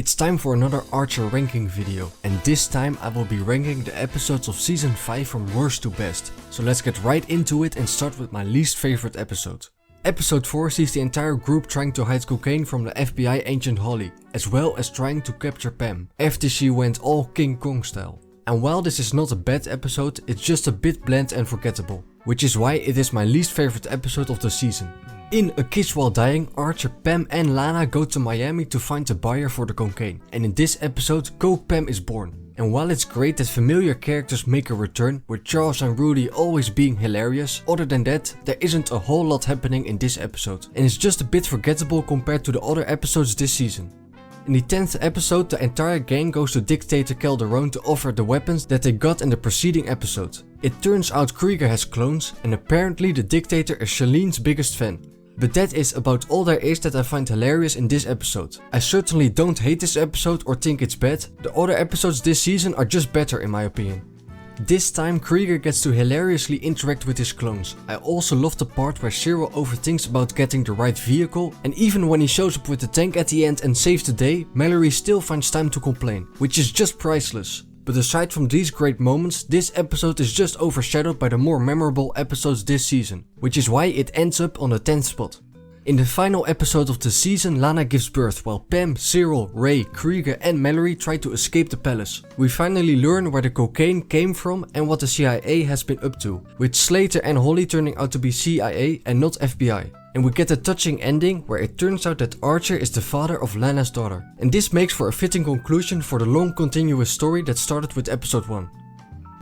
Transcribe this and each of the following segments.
It's time for another Archer ranking video, and this time I will be ranking the episodes of season 5 from worst to best. So let's get right into it and start with my least favorite episode. Episode 4 sees the entire group trying to hide cocaine from the FBI agent Holly, as well as trying to capture Pam, after she went all King Kong style. And while this is not a bad episode, it's just a bit bland and forgettable, which is why it is my least favorite episode of the season. In A Kiss While Dying, Archer, Pam and Lana go to Miami to find a buyer for the cocaine, and in this episode, Coke Pam is born. And while it's great that familiar characters make a return, with Charles and Rudy always being hilarious, other than that, there isn't a whole lot happening in this episode, and it's just a bit forgettable compared to the other episodes this season. In the 10th episode, the entire gang goes to Dictator Calderon to offer the weapons that they got in the preceding episode. It turns out Krieger has clones, and apparently the Dictator is Shalene's biggest fan. But that is about all there is that I find hilarious in this episode. I certainly don't hate this episode or think it's bad, the other episodes this season are just better in my opinion. This time Krieger gets to hilariously interact with his clones. I also love the part where Cyril overthinks about getting the right vehicle, and even when he shows up with the tank at the end and saves the day, Mallory still finds time to complain, which is just priceless. But aside from these great moments, this episode is just overshadowed by the more memorable episodes this season, which is why it ends up on the 10th spot. In the final episode of the season, Lana gives birth while Pam, Cyril, Ray, Krieger and Mallory try to escape the palace. We finally learn where the cocaine came from and what the CIA has been up to, with Slater and Holly turning out to be CIA and not FBI. And we get a touching ending where it turns out that Archer is the father of Lana's daughter. And this makes for a fitting conclusion for the long continuous story that started with episode 1.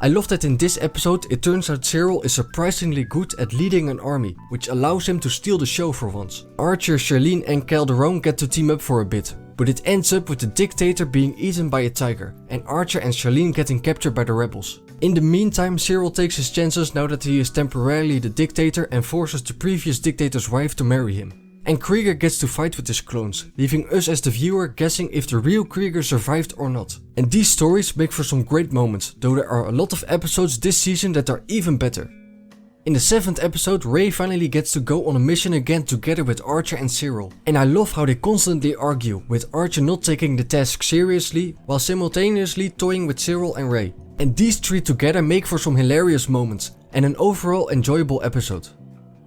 I love that in this episode it turns out Cyril is surprisingly good at leading an army, which allows him to steal the show for once. Archer, Charlene and Calderon get to team up for a bit, but it ends up with the Dictator being eaten by a tiger, and Archer and Charlene getting captured by the rebels. In the meantime, Cyril takes his chances now that he is temporarily the Dictator and forces the previous Dictator's wife to marry him. And Krieger gets to fight with his clones, leaving us as the viewer guessing if the real Krieger survived or not. And these stories make for some great moments, though there are a lot of episodes this season that are even better. In the 7th episode, Ray finally gets to go on a mission again together with Archer and Cyril. And I love how they constantly argue, with Archer not taking the task seriously, while simultaneously toying with Cyril and Ray. And these three together make for some hilarious moments, and an overall enjoyable episode.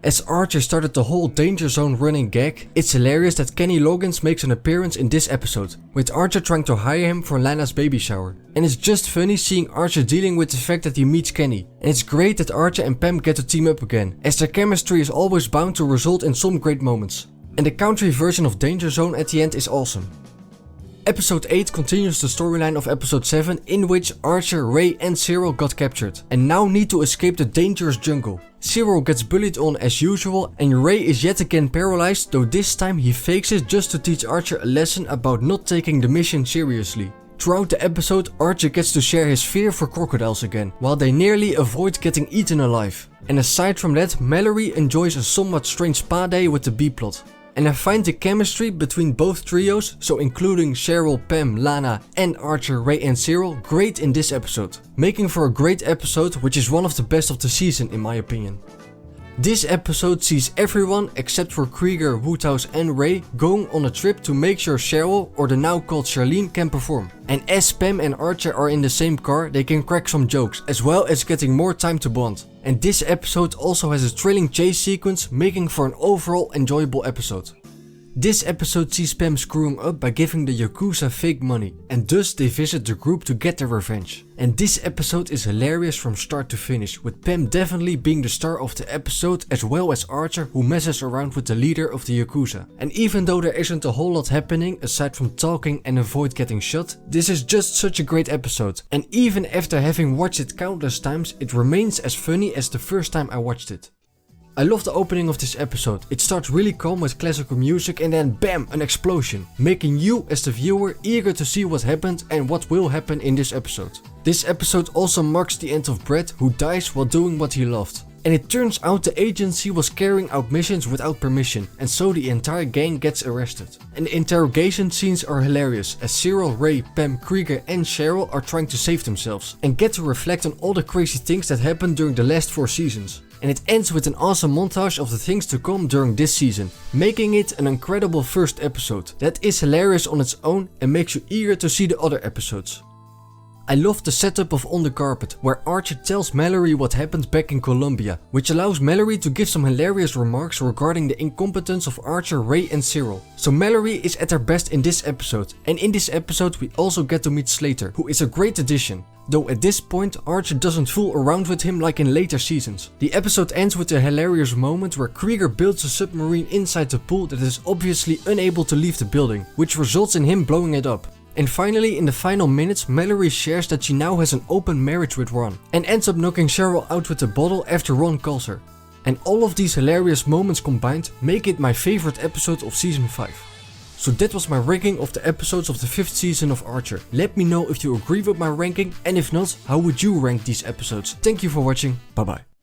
As Archer started the whole Danger Zone running gag, it's hilarious that Kenny Loggins makes an appearance in this episode, with Archer trying to hire him for Lana's baby shower. And it's just funny seeing Archer dealing with the fact that he meets Kenny. And it's great that Archer and Pam get to team up again, as their chemistry is always bound to result in some great moments. And the country version of Danger Zone at the end is awesome. Episode 8 continues the storyline of episode 7, in which Archer, Ray and Cyril got captured and now need to escape the dangerous jungle. Cyril gets bullied on as usual and Ray is yet again paralyzed, though this time he fakes it just to teach Archer a lesson about not taking the mission seriously. Throughout the episode, Archer gets to share his fear for crocodiles again, while they nearly avoid getting eaten alive. And aside from that, Mallory enjoys a somewhat strange spa day with the B-plot. And I find the chemistry between both trios, so including Cyril, Pam, Lana and Archer, Ray and Cyril, great in this episode, making for a great episode which is one of the best of the season in my opinion. This episode sees everyone except for Krieger, Woodhouse and Ray going on a trip to make sure Cheryl, or the now called Charlene, can perform. And as Pam and Archer are in the same car, they can crack some jokes, as well as getting more time to bond. And this episode also has a thrilling chase sequence, making for an overall enjoyable episode. This episode sees Pam screwing up by giving the Yakuza fake money, and thus they visit the group to get their revenge. And this episode is hilarious from start to finish, with Pam definitely being the star of the episode, as well as Archer, who messes around with the leader of the Yakuza. And even though there isn't a whole lot happening aside from talking and avoid getting shot, this is just such a great episode. And even after having watched it countless times, it remains as funny as the first time I watched it. I love the opening of this episode. It starts really calm with classical music and then BAM! An explosion, making you as the viewer eager to see what happened and what will happen in this episode. This episode also marks the end of Brett, who dies while doing what he loved. And it turns out the agency was carrying out missions without permission, and so the entire gang gets arrested. And the interrogation scenes are hilarious, as Cyril, Ray, Pam, Krieger and Cheryl are trying to save themselves, and get to reflect on all the crazy things that happened during the last 4 seasons. and it ends with an awesome montage of the things to come during this season, making it an incredible first episode that is hilarious on its own and makes you eager to see the other episodes. I love the setup of On the Carpet, where Archer tells Mallory what happened back in Colombia, which allows Mallory to give some hilarious remarks regarding the incompetence of Archer, Ray and Cyril. So Mallory is at her best in this episode, and in this episode we also get to meet Slater, who is a great addition. Though at this point Archer doesn't fool around with him like in later seasons. The episode ends with a hilarious moment where Krieger builds a submarine inside the pool that is obviously unable to leave the building, which results in him blowing it up. And finally, in the final minutes, Mallory shares that she now has an open marriage with Ron, and ends up knocking Cheryl out with a bottle after Ron calls her. And all of these hilarious moments combined make it my favorite episode of season 5. So that was my ranking of the episodes of the 5th season of Archer. Let me know if you agree with my ranking, and if not, how would you rank these episodes? Thank you for watching, bye bye.